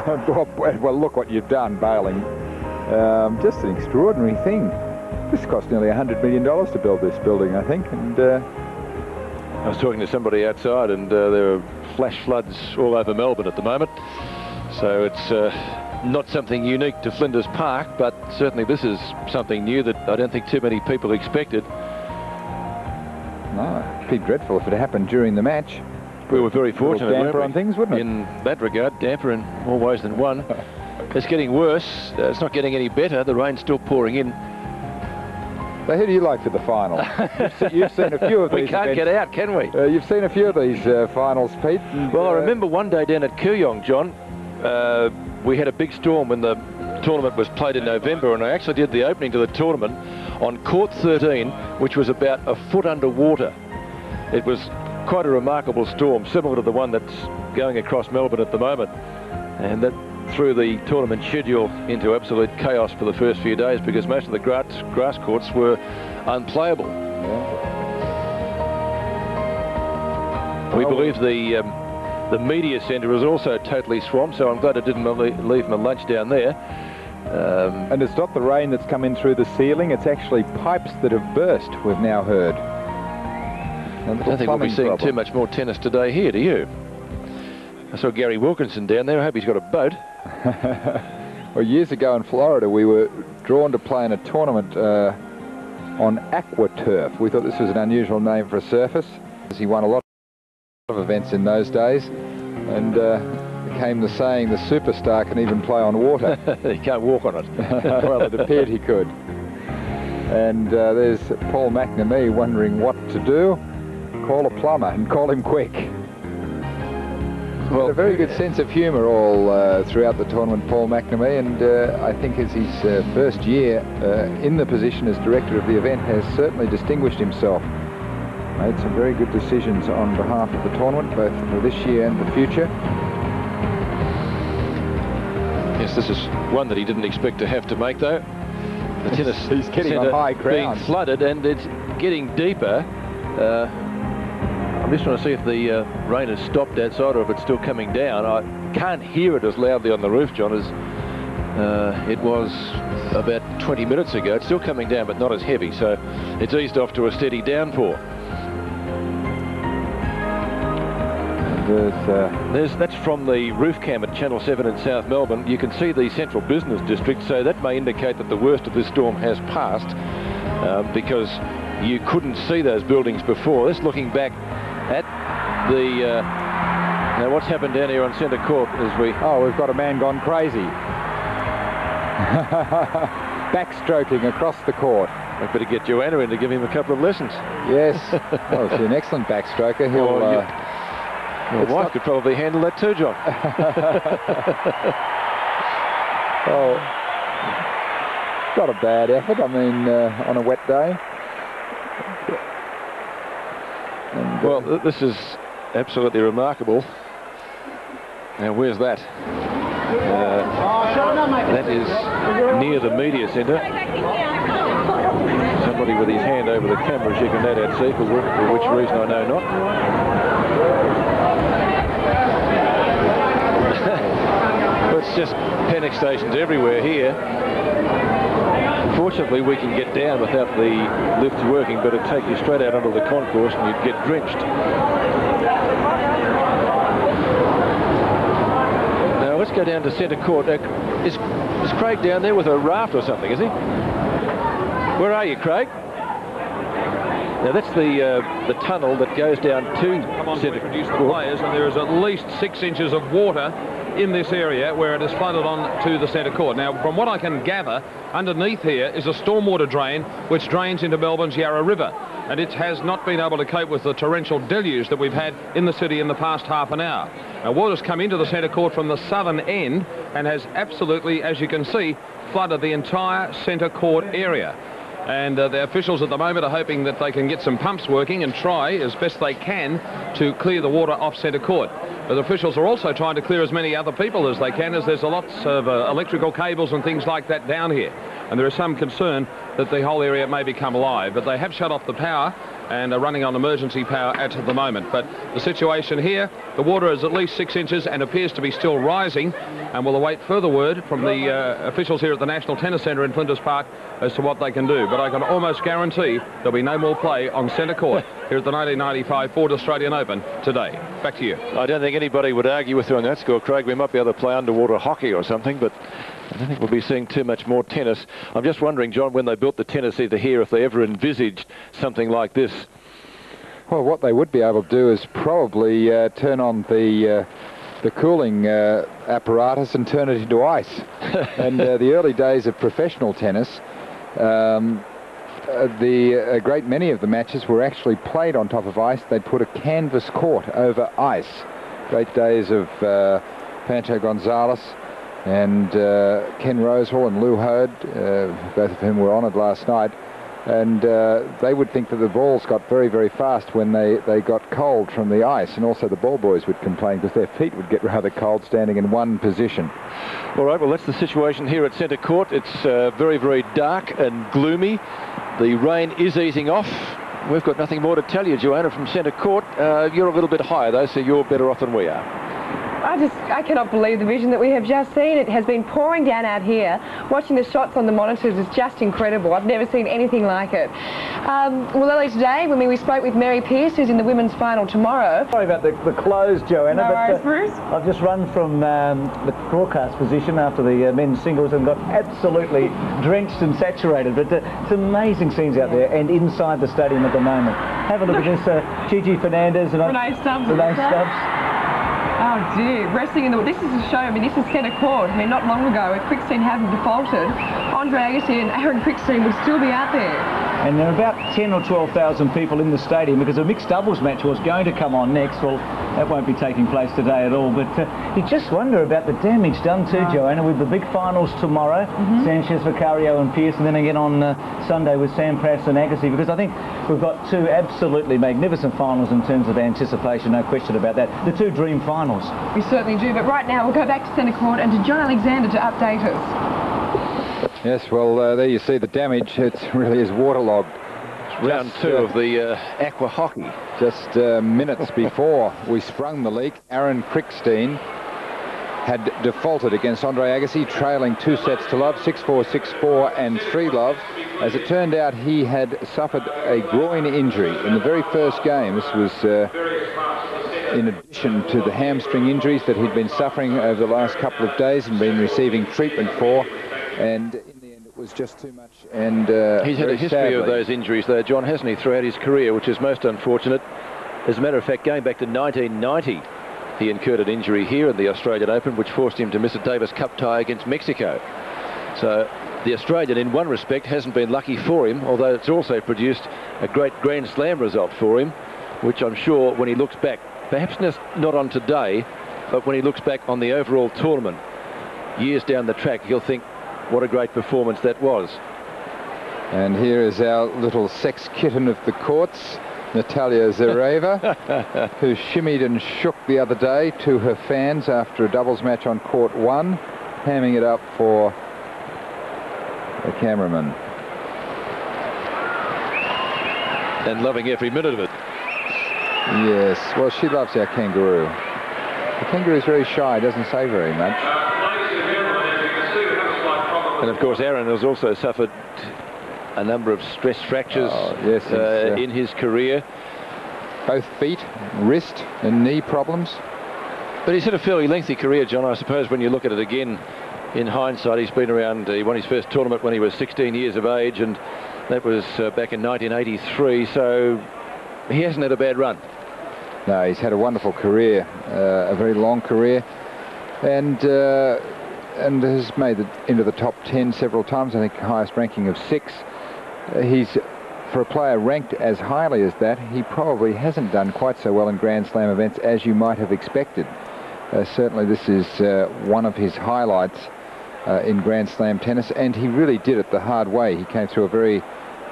Well, look what you've done, bailing. Just an extraordinary thing. This cost nearly $100 million to build this building, I think. And I was talking to somebody outside, and there are flash floods all over Melbourne at the moment. So it's not something unique to Flinders Park, but certainly this is something new that I don't think too many people expected. No, it'd be dreadful if it happened during the match. We were very fortunate, damper on things, wouldn't it? In that regard, damper in more ways than one. It's getting worse. It's not getting any better. The rain's still pouring in. So who do you like for the final? You've seen a few of these. We can't get out, can we? You've seen a few of these finals, Pete. And, well, I remember one day down at Kooyong, John, we had a big storm when the tournament was played in November, and I actually did the opening to the tournament on court 13, which was about a foot underwater. It was quite a remarkable storm, similar to the one that's going across Melbourne at the moment, and that threw the tournament schedule into absolute chaos for the first few days because most of the grass courts were unplayable. We believe the media centre is also totally swamped, so I'm glad I didn't leave my lunch down there. And it's not the rain that's come in through the ceiling, it's actually pipes that have burst, we've now heard. I don't think we'll be seeing too much more tennis today here, do you? I saw Gary Wilkinson down there. I hope he's got a boat. Well, years ago in Florida, we were drawn to play in a tournament on AquaTurf. We thought this was an unusual name for a surface. He won a lot of events in those days, and became the saying, the superstar can even play on water. He can't walk on it. Well, it appeared he could. And there's Paul McNamee wondering what to do. Call a plumber and call him quick. Well, a very good sense of humour all throughout the tournament, Paul McNamee, and I think as his first year in the position as director of the event has certainly distinguished himself. Made some very good decisions on behalf of the tournament, both for this year and the future. Yes, this is one that he didn't expect to have to make, though. The tennis he's getting on high ground, being flooded, and it's getting deeper. I'm just trying to see if the rain has stopped outside or if it's still coming down. I can't hear it as loudly on the roof, John, as it was about 20 minutes ago. It's still coming down, but not as heavy, so it's eased off to a steady downpour. That's from the roof cam at Channel 7 in South Melbourne. You can see the central business district, so that may indicate that the worst of this storm has passed, because you couldn't see those buildings before. This looking back at the now what's happened down here on centre court as we... Oh, we've got a man gone crazy. Backstroking across the court. I better get Johanna in to give him a couple of lessons. Yes. Well, he's an excellent backstroker. He'll... Your wife could probably handle that too, John. Oh, not a bad effort. I mean, on a wet day. And, well, this is absolutely remarkable. Now, where's that? That is near the media centre. Somebody with his hand over the camera, as you can no doubt see, for which reason I know not. It's just panic stations everywhere here. Fortunately, we can get down without the lifts working, but it'd take you straight out onto the concourse and you'd get drenched. Now let's go down to centre court. Is Craig down there with a raft or something, is he? Where are you, Craig? Now that's the tunnel that goes down to centre court. Players, and there is at least 6 inches of water in this area where it is flooded on to the centre court. Now, from what I can gather, underneath here is a stormwater drain which drains into Melbourne's Yarra River, and it has not been able to cope with the torrential deluge that we've had in the city in the past half an hour. Now, water's come into the centre court from the southern end and has absolutely, as you can see, flooded the entire centre court area. And the officials at the moment are hoping that they can get some pumps working and try as best they can to clear the water off centre court. But officials are also trying to clear as many other people as they can, as there's lots of electrical cables and things like that down here. And there is some concern that the whole area may become alive. But they have shut off the power and are running on emergency power at the moment. But the situation here, the water is at least 6 inches and appears to be still rising, and we'll await further word from the officials here at the National Tennis Centre in Flinders Park as to what they can do. But I can almost guarantee there'll be no more play on centre court here at the 1995 Ford Australian Open today. Back to you. I don't think anybody would argue with you on that score, Craig. We might be able to play underwater hockey or something, but I don't think we'll be seeing too much more tennis. I'm just wondering, John, when they built the tennis either here, if they ever envisaged something like this. Well, what they would be able to do is probably turn on the cooling apparatus and turn it into ice. And the early days of professional tennis, a great many of the matches were actually played on top of ice. They'd put a canvas court over ice. Great days of Pancho Gonzalez and Ken Rosewall and Lou Hode, both of whom were honoured last night. And they would think that the balls got very, very fast when they got cold from the ice, and also the ball boys would complain because their feet would get rather cold standing in one position. All right, well, that's the situation here at centre court. It's very, very dark and gloomy. The rain is easing off. We've got nothing more to tell you, Johanna, from centre court. You're a little bit higher, though, so you're better off than we are. I cannot believe the vision that we have just seen. It has been pouring down out here. Watching the shots on the monitors is just incredible. I've never seen anything like it. Well, earlier today, when we spoke with Mary Pearce, who's in the women's final tomorrow. Sorry about the close, Johanna. No worries, Bruce. I've just run from the broadcast position after the men's singles and got absolutely drenched and saturated. But it's amazing scenes out there and inside the stadium at the moment. Have a look at this. Gigi Fernandez and Renee Stubbs. Oh dear, wrestling in the... This is a show, I mean, this is centre court. I mean, not long ago, if Krickstein hadn't defaulted, Andre Agassi and Aaron Krickstein would still be out there. And there are about 10 or 12,000 people in the stadium because a mixed doubles match was going to come on next. Well, that won't be taking place today at all. But you just wonder about the damage done too, Johanna, with the big finals tomorrow. Sanchez, Vicario and Pearce, and then again on Sunday with Sampras and Agassi, because I think we've got two absolutely magnificent finals in terms of anticipation, no question about that. The two dream finals. We certainly do, but right now we'll go back to centre court and to John Alexander to update us. Yes, well, there you see the damage. It really is waterlogged. Round two of the aqua hockey. Just minutes before we sprung the leak, Aaron Krickstein had defaulted against Andre Agassi, trailing 2 sets to love, 6-4, 6-4 and 3-love. As it turned out, he had suffered a groin injury in the very first game. This was in addition to the hamstring injuries that he'd been suffering over the last couple of days and been receiving treatment for. And in the end, it was just too much. And he's had a history of those injuries, though, John, hasn't he, throughout his career, which is most unfortunate. As a matter of fact, going back to 1990, he incurred an injury here in the Australian Open, which forced him to miss a Davis Cup tie against Mexico. So the Australian, in one respect, hasn't been lucky for him, although it's also produced a great Grand Slam result for him, which I'm sure when he looks back, perhaps not on today, but when he looks back on the overall tournament, years down the track, he'll think, what a great performance that was. And here is our little sex kitten of the courts, Natalia Zareva, who shimmied and shook the other day to her fans after a doubles match on court 1, hamming it up for the cameraman. And loving every minute of it. Yes, well, she loves our kangaroo. The kangaroo is very shy, doesn't say very much. And of course, Aaron has also suffered a number of stress fractures in his career. Both feet, wrist and knee problems. But he's had a fairly lengthy career, John. I suppose when you look at it again in hindsight, he's been around, he won his first tournament when he was 16 years of age, and that was back in 1983, so he hasn't had a bad run. No, he's had a wonderful career, a very long career, and has made it into the top 10 several times. I think highest ranking of 6. He's, for a player ranked as highly as that, he probably hasn't done quite so well in Grand Slam events as you might have expected. Certainly this is one of his highlights in Grand Slam tennis, and he really did it the hard way. He came through a very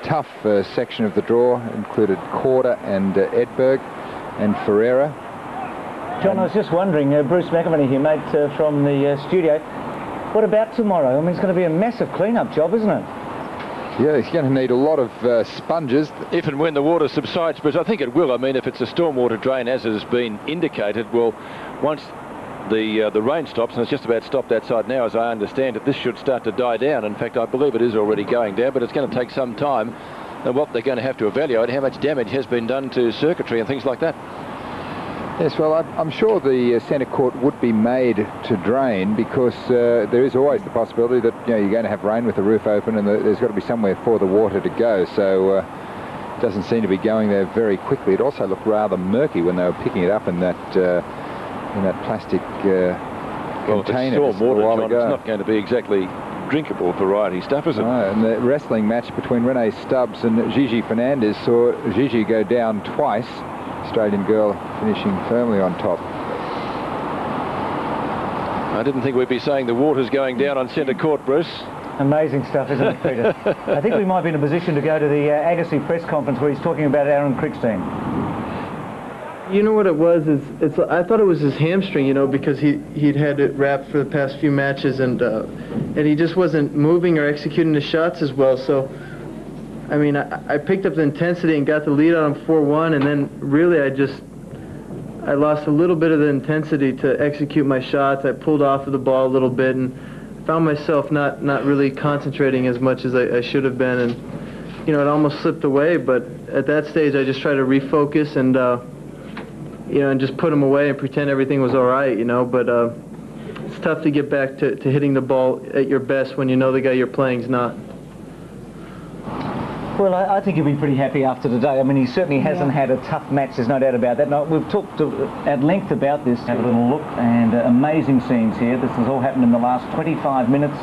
tough section of the draw, included Korda and Edberg and Ferreira. John, I was just wondering, Bruce McAvaney here, mate, from the studio, what about tomorrow? I mean, it's going to be a massive clean-up job, isn't it? Yeah, he's going to need a lot of sponges. If and when the water subsides, but I think it will. I mean, if it's a stormwater drain, as has been indicated, well, once the rain stops, and it's just about stopped outside now, as I understand it, this should start to die down. In fact, I believe it is already going down, but it's going to take some time. And what they're going to have to evaluate how much damage has been done to circuitry and things like that. Yes, well, I'm sure the centre court would be made to drain, because there is always the possibility that you're going to have rain with the roof open, and there's got to be somewhere for the water to go. So it doesn't seem to be going there very quickly. It also looked rather murky when they were picking it up in that plastic container. Well, it's stormwater, John, it's not going to be exactly drinkable variety stuff, is it? No, and the wrestling match between Renee Stubbs and Gigi Fernandez saw Gigi go down twice. Australian girl finishing firmly on top. I didn't think we'd be saying the water's going down on centre court, Bruce. Amazing stuff, isn't it, Peter? I think we might be in a position to go to the Agassi press conference where he's talking about Aaron Krickstein. You know what it was? I thought it was his hamstring, because he'd had it wrapped for the past few matches, and he just wasn't moving or executing the shots as well. So, I mean, I picked up the intensity and got the lead on him 4-1, and then really I lost a little bit of the intensity to execute my shots. I pulled off of the ball a little bit and found myself not really concentrating as much as I should have been, and it almost slipped away. But at that stage, I just tried to refocus and and just put them away and pretend everything was all right, But it's tough to get back to hitting the ball at your best when you know the guy you're playing's not. Well, I think he'll be pretty happy after today. I mean, he certainly hasn't had a tough match, there's no doubt about that. Now, we've talked at length about this. Have a little look, and amazing scenes here. This has all happened in the last 25 minutes.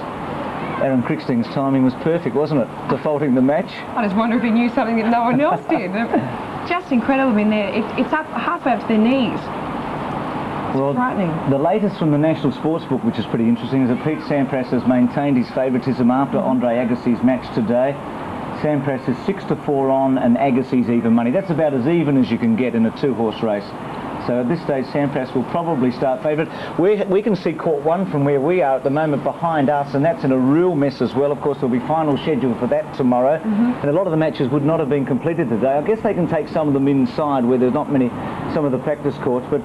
Aaron Krickstein's timing was perfect, wasn't it? Defaulting the match. I just wonder if he knew something that no one else did. Just incredible in there. It's up halfway up to their knees. Well, the latest from the National Sportsbook, which is pretty interesting, is that Pete Sampras has maintained his favouritism after Andre Agassi's match today. Sampras is 6-4 on, and Agassi's even money. That's about as even as you can get in a two-horse race. So at this stage, Sampras will probably start favourite. We can see court 1 from where we are at the moment behind us, and that's in a real mess as well. Of course, there'll be final schedule for that tomorrow. And a lot of the matches would not have been completed today. I guess they can take some of them inside where there's not many, some of the practice courts. But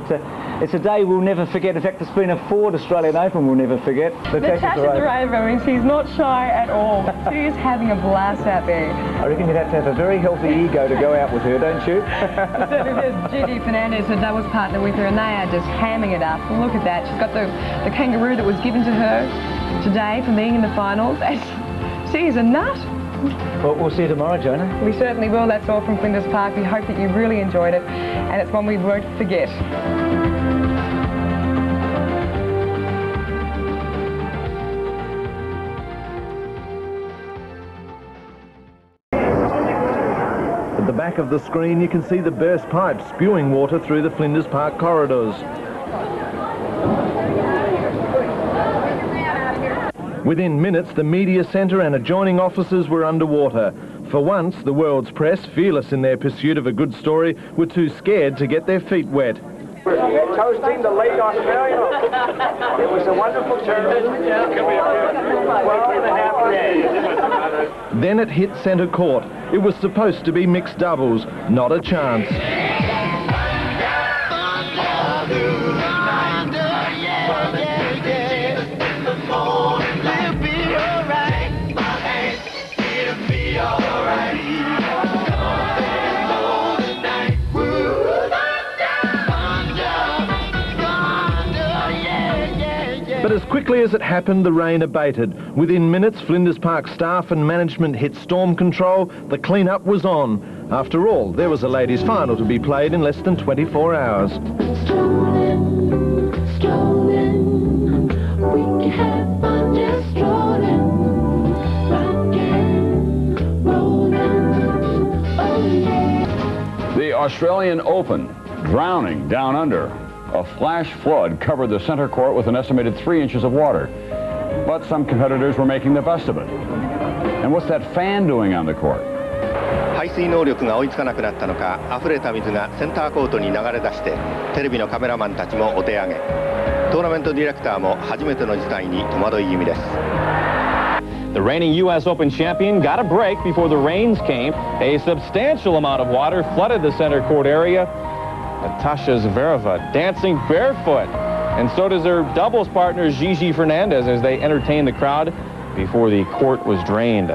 it's a day we'll never forget. In fact, it's been a Ford Australian Open we'll never forget. Natasha Zareva, I mean, she's not shy at all. She is having a blast out there. I reckon you'd have to have a very healthy ego to go out with her, don't you? Certainly there's Gigi Fernandez, her doubles partner with her, and they are just hamming it up. Look at that. She's got the kangaroo that was given to her today for being in the finals. She is a nut. Well, we'll see you tomorrow, Jonah. We certainly will. That's all from Flinders Park. We hope that you really enjoyed it, and it's one we won't forget. At the back of the screen, you can see the burst pipe spewing water through the Flinders Park corridors. Within minutes, the media centre and adjoining offices were underwater. For once, the world's press, fearless in their pursuit of a good story, were too scared to get their feet wet. We're toasting the late Australian. It was a wonderful tournament. 12.5 days. Then it hit centre court. It was supposed to be mixed doubles. Not a chance. But as quickly as it happened, the rain abated. Within minutes, Flinders Park staff and management hit storm control. The clean-up was on. After all, there was a ladies' final to be played in less than 24 hours. The Australian Open, drowning down under. A flash flood covered the center court with an estimated 3 inches of water. But some competitors were making the best of it. And what's that fan doing on the court? 排水能力が追いつかなくなったのか、溢れた水がセンターコートに流れ出して、テレビのカメラマンたちもお手上げ。トーナメントディレクターも初めての事態に戸惑い気味です。The reigning U.S. Open champion got a break before the rains came. A substantial amount of water flooded the center court area. Natasha Zvereva dancing barefoot, and so does her doubles partner Gigi Fernandez as they entertain the crowd before the court was drained.